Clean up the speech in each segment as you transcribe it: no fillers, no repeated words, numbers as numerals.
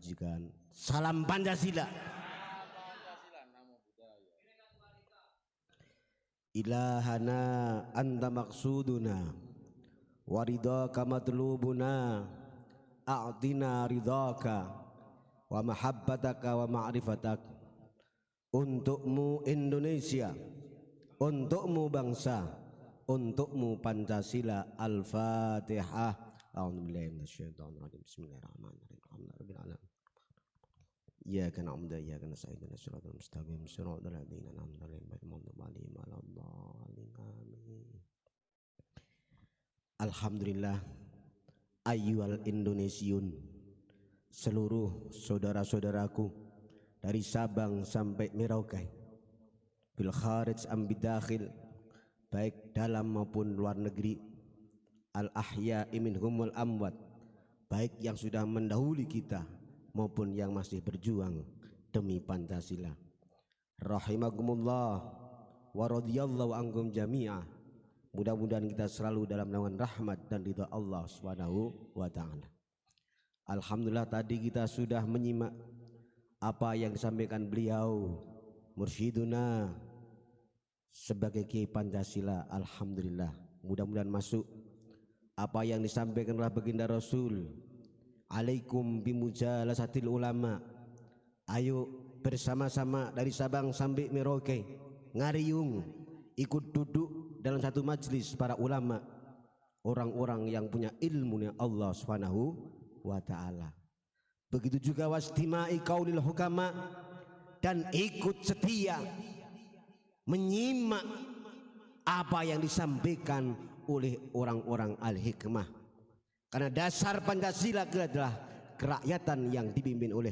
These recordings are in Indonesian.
majikan. Salam Pancasila. Ilahana anta maksuduna waridaka matlubuna a'tina ridhaka wa mahabbataka wa ma'rifatak. Untukmu Indonesia, untukmu bangsa, untukmu Pancasila. Al-Fatihah. A'udzubillahi minasyaitonir rajim. Bismillahirrahmanirrahim. Alhamdulillahirabbil alamin. Iyyaka na'budu wa iyyaka nasta'in. Ihdinas siratal mustaqim. Siratal ladzina an'amta 'alaihim ghairil maghdubi 'alaihim waladdallin. Amin. Alhamdulillah ayyuhal Indonesiun, seluruh saudara-saudaraku dari Sabang sampai Merauke, bil kharij am bidakhil, baik dalam maupun luar negeri, al ahya'i minhumul amwat, baik yang sudah mendahului kita maupun yang masih berjuang demi Pancasila. Rahimakumullah wa radhiyallahu ankum jami'ah. Mudah-mudahan kita selalu dalam naungan rahmat dan ridha Allah Subhanahu wa taala. Alhamdulillah tadi kita sudah menyimak apa yang disampaikan beliau mursyiduna sebagai Kiai Pancasila. Alhamdulillah, mudah-mudahan masuk apa yang disampaikan oleh baginda Rasul. Alaikum bimujalasatil ulama. Ayo bersama-sama dari Sabang sampai Merauke, ngariung, ikut duduk dalam satu majlis para ulama, orang-orang yang punya ilmunya Allah Subhanahu wa ta'ala. Begitu juga wastima'i qaulil hukama, dan ikut setia menyimak apa yang disampaikan oleh orang-orang al-hikmah. Karena dasar Pancasila adalah kerakyatan yang dipimpin oleh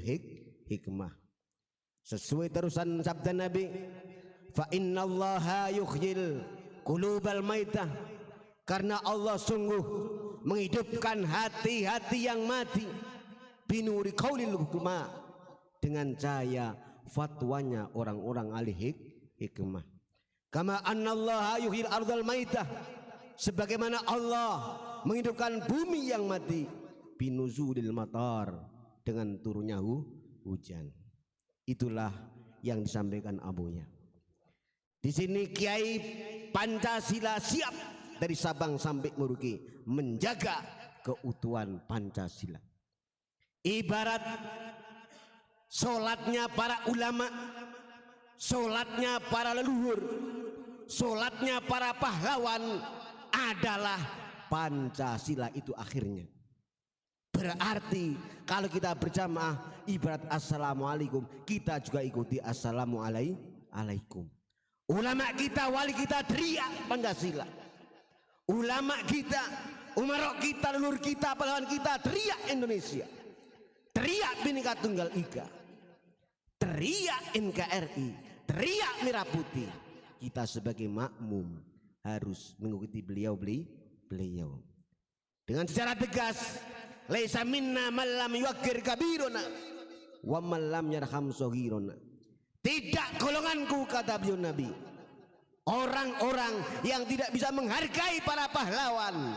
hikmah. Sesuai terusan sabda Nabi, fa innallaha yuhyil qulubal maitah, karena Allah sungguh menghidupkan hati-hati yang mati, binuri qaulil hukma, dengan cahaya fatwanya orang-orang ahli hikmah. Kama annallaha yuhyil ardal maitah, sebagaimana Allah menghidupkan bumi yang mati, binuzulil matar, dengan turunnya hujan. Itulah yang disampaikan abunya. Di sini Kiai Pancasila siap dari Sabang sampai Merauke menjaga keutuhan Pancasila. Ibarat solatnya para ulama, solatnya para leluhur, solatnya para pahlawan adalah Pancasila, itu akhirnya. Berarti kalau kita berjamaah ibarat assalamualaikum, kita juga ikuti assalamualaikum. Ulama kita, wali kita teriak Pancasila. Ulama kita, umarok kita, leluhur kita, pahlawan kita teriak Indonesia, teriak Bhinneka Tunggal Ika, teriak NKRI, teriak Merah Putih. Kita sebagai makmum harus mengikuti beliau dengan secara tegas. Laisa minna man lam yuwaqqir kabiruna wa man lam yarham saghiruna. Tidak golonganku, kata beliau Nabi, orang-orang yang tidak bisa menghargai para pahlawan,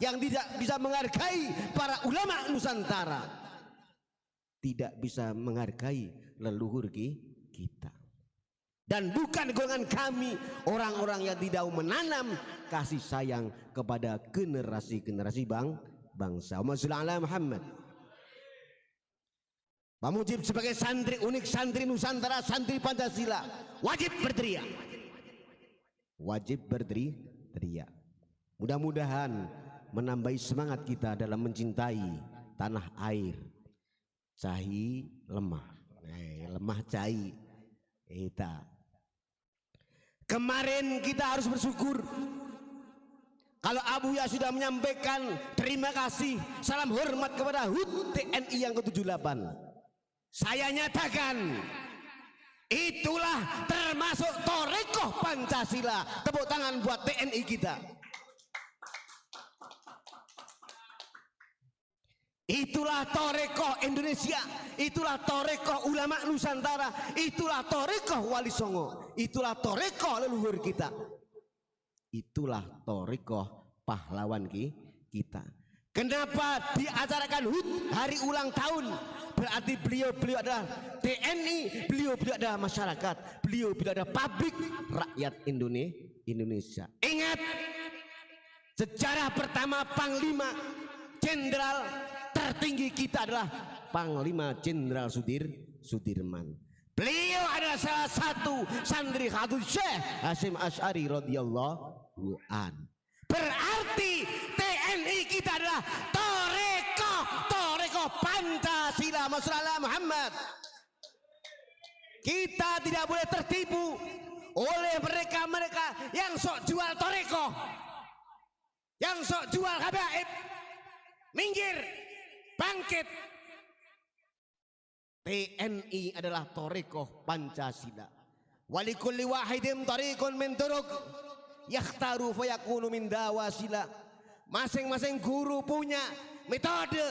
yang tidak bisa menghargai para ulama Nusantara, tidak bisa menghargai leluhur kita. Dan bukan golongan kami orang-orang yang tidak menanam kasih sayang kepada generasi-generasi bangsa. Muhammad. Pak Mujib sebagai santri unik, santri Nusantara, santri Pancasila, wajib berteriak. Wajib berteriak. Mudah-mudahan menambahi semangat kita dalam mencintai tanah air. Cai lemah, lemah cai. Kemarin kita harus bersyukur kalau Abuya sudah menyampaikan terima kasih, salam hormat kepada HUT TNI yang ke-78. Saya nyatakan itulah termasuk torekoh Pancasila. Tepuk tangan buat TNI kita. Itulah torekoh Indonesia, itulah torekoh ulama Nusantara, itulah torekoh Wali Songo, itulah torekoh leluhur kita, itulah torekoh pahlawan kita. Kenapa diacarakan HUT hari ulang tahun? Berarti beliau adalah TNI, beliau adalah masyarakat, beliau adalah publik rakyat Indonesia. Ingat, sejarah pertama Panglima Jenderal tertinggi kita adalah Panglima Jenderal Sudirman. Beliau adalah salah satu santri Khatib Syekh Hasyim Asy'ari radhiyallahu an. Berarti TNI kita adalah Toreko Pancasila Masyaallah Muhammad. Kita tidak boleh tertipu oleh mereka yang sok jual Toreko, yang sok jual habaib. Minggir, bangkit. TNI adalah Toreko Pancasila. Walikulli wahidin tariqun min turuq yakhtaru fayakunu min dawasila. Masing-masing guru punya metode,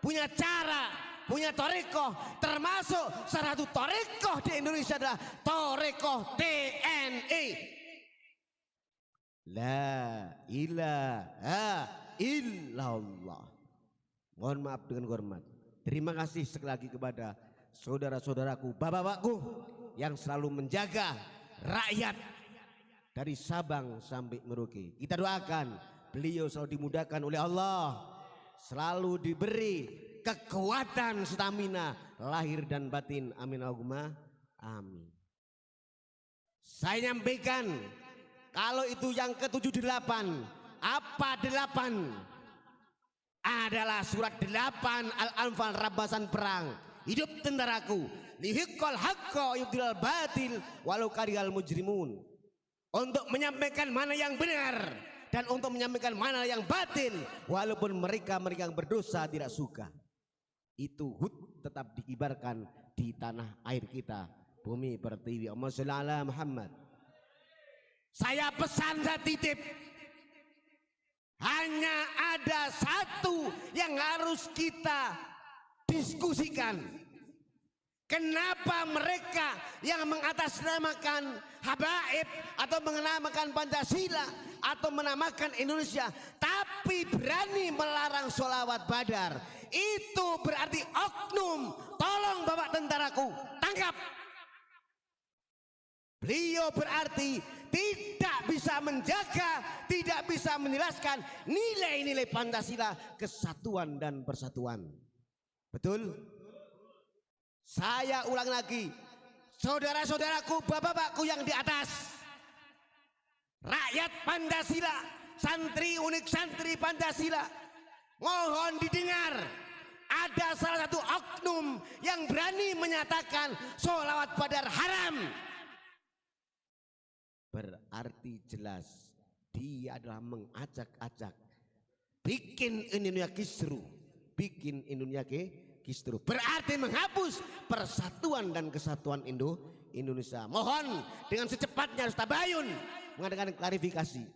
punya cara, punya Toreko. Termasuk salah satu Toreko di Indonesia adalah Toreko TNI. La ilaha illallah. Mohon maaf dengan hormat. Terima kasih sekali lagi kepada saudara-saudaraku, bapak-bapakku yang selalu menjaga rakyat dari Sabang sampai Merauke. Kita doakan beliau selalu dimudahkan oleh Allah, selalu diberi kekuatan stamina lahir dan batin. Amin Allahumma amin. Saya nyampaikan kalau itu yang ke-78, apa 8? Adalah surat 8 Al-Anfal, rampasan perang. Hidup tentaraku, lihiqqal haqqa yubdilal batil walau karihal mujrimun. Untuk menyampaikan mana yang benar dan untuk menyampaikan mana yang batil walaupun mereka yang berdosa tidak suka. Itu HUT tetap dikibarkan di tanah air kita, bumi pertiwi. Allahumma sholli ala Muhammad. Saya pesan, saya titip, hanya ada satu yang harus kita diskusikan. Kenapa mereka yang mengatasnamakan habaib atau menamakan Pancasila atau menamakan Indonesia tapi berani melarang sholawat Badar? Itu berarti oknum. Tolong bapak tentaraku, tangkap. Beliau berarti tidak bisa menjaga, tidak bisa menjelaskan nilai-nilai Pancasila, kesatuan dan persatuan. Betul? Saya ulang lagi, saudara-saudaraku, bapak-bapakku yang di atas, rakyat Pancasila, santri unik santri Pancasila, mohon didengar. Ada salah satu oknum yang berani menyatakan sholawat Badar haram. Berarti jelas dia adalah mengacak-acak, bikin Indonesia kisru, bikin Indonesia kisru. Berarti menghapus persatuan dan kesatuan Indonesia. Mohon dengan secepatnya harus tabayun mengadakan klarifikasi.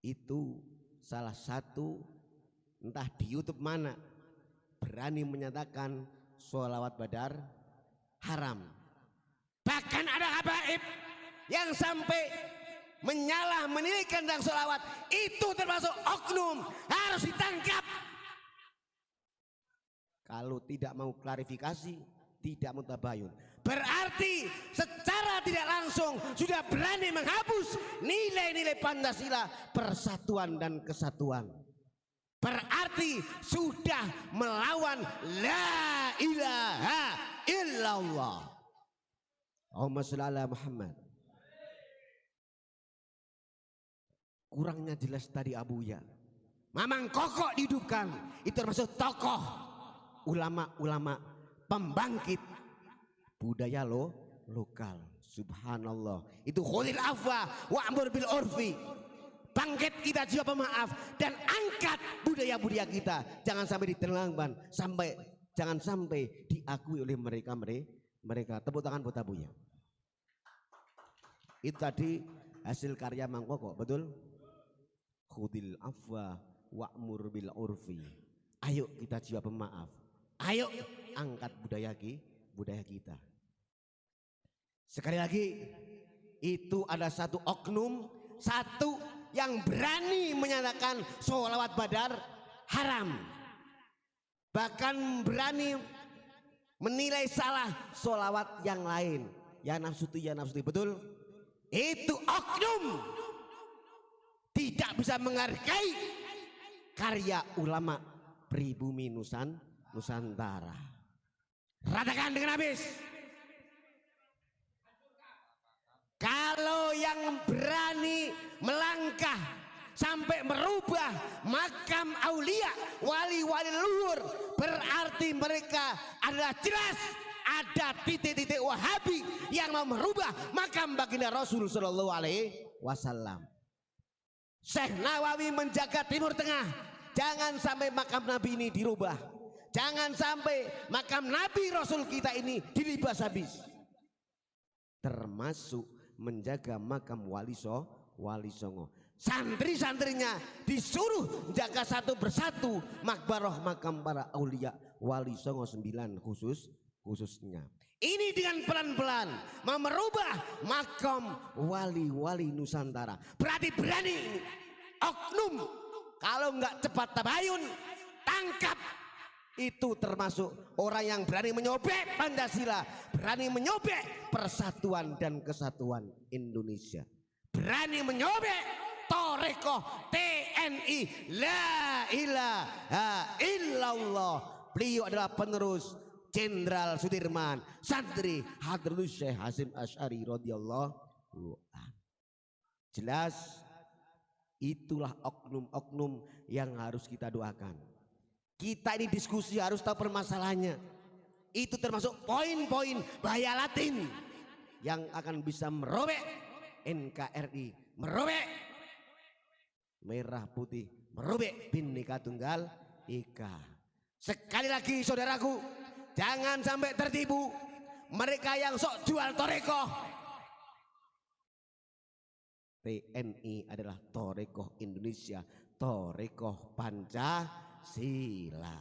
Itu salah satu, entah di YouTube mana, berani menyatakan sholawat Badar haram. Bahkan ada habaib yang sampai menyalah menilaikan tentang sholawat, itu termasuk oknum, harus ditangkap. Kalau tidak mau klarifikasi, tidak mau tabayun, berarti secara tidak langsung sudah berani menghapus nilai-nilai Pancasila, persatuan dan kesatuan. Berarti sudah melawan la ilaha illallah. Allahumma sholli ala Muhammad. Kurangnya jelas tadi Abuya. Mamang Kokok dihidupkan, itu termasuk tokoh ulama-ulama pembangkit budaya lokal. Subhanallah. Itu khulil afwa wa'mur bil urfi. Bangkit kita jiwa pemaaf dan angkat budaya-budaya kita. Jangan sampai diterlangban, jangan sampai diakui oleh mereka. Tepuk tangan buat Abuya. Itu tadi hasil karya Mang Kokok, betul? Khudil afwa wa'mur bil urfi. Ayo kita jiwa pemaaf. Ayo angkat budaya kita. Sekali lagi, itu ada satu oknum, satu yang berani menyatakan sholawat Badar haram, bahkan berani menilai salah sholawat yang lain. Ya nafsu betul. Itu oknum tidak bisa menghargai karya ulama pribumi Nusantara. Ratakan dengan habis. Kalau yang berani melangkah sampai merubah makam aulia, wali-wali leluhur, berarti mereka adalah jelas ada titik-titik Wahabi yang mau merubah makam baginda Rasul Sallallahu Alaihi Wasallam. Syekh Nawawi menjaga Timur Tengah, jangan sampai makam Nabi ini dirubah, jangan sampai makam Nabi Rasul kita ini dilibas habis, termasuk menjaga makam Wali Songo. Santri-santrinya disuruh jaga satu persatu makbaroh makam para aulia Wali Songo 9 khususnya. Ini dengan pelan-pelan mau merubah makam wali-wali Nusantara. Berarti berani oknum, kalau nggak cepat tabayun tangkap. Itu termasuk orang yang berani menyobek Pancasila, berani menyobek persatuan dan kesatuan Indonesia, berani menyobek Torekoh TNI La ilaha illallah. Beliau adalah penerus Jenderal Sudirman, santri Hadratus Syekh Hasyim Asy'ari radhiyallahu anhu. Jelas itulah oknum-oknum yang harus kita doakan. Kita ini diskusi harus tahu permasalahannya. Itu termasuk poin-poin bahaya Latin yang akan bisa merobek NKRI, merobek merah putih, merobek Bhinneka Tunggal Ika. Sekali lagi saudaraku, jangan sampai tertipu mereka yang sok jual torekoh. TNI adalah torekoh Indonesia, torekoh Pancasila.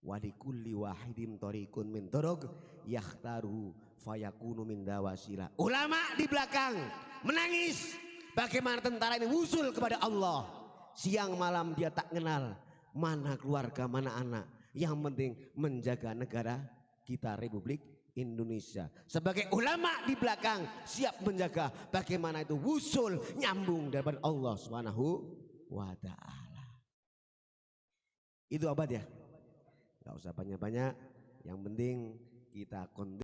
Walikulli wahidin torikun min torog yakhtaru fayakunu min dawasila. Ulama di belakang menangis bagaimana tentara ini wusul kepada Allah. Siang malam dia tak kenal mana keluarga, mana anak. Yang penting menjaga negara kita Republik Indonesia. Sebagai ulama di belakang siap menjaga bagaimana itu wusul nyambung dari Allah Subhanahu wa ta'ala. Itu obat ya. Gak usah banyak-banyak, yang penting kita kondisi.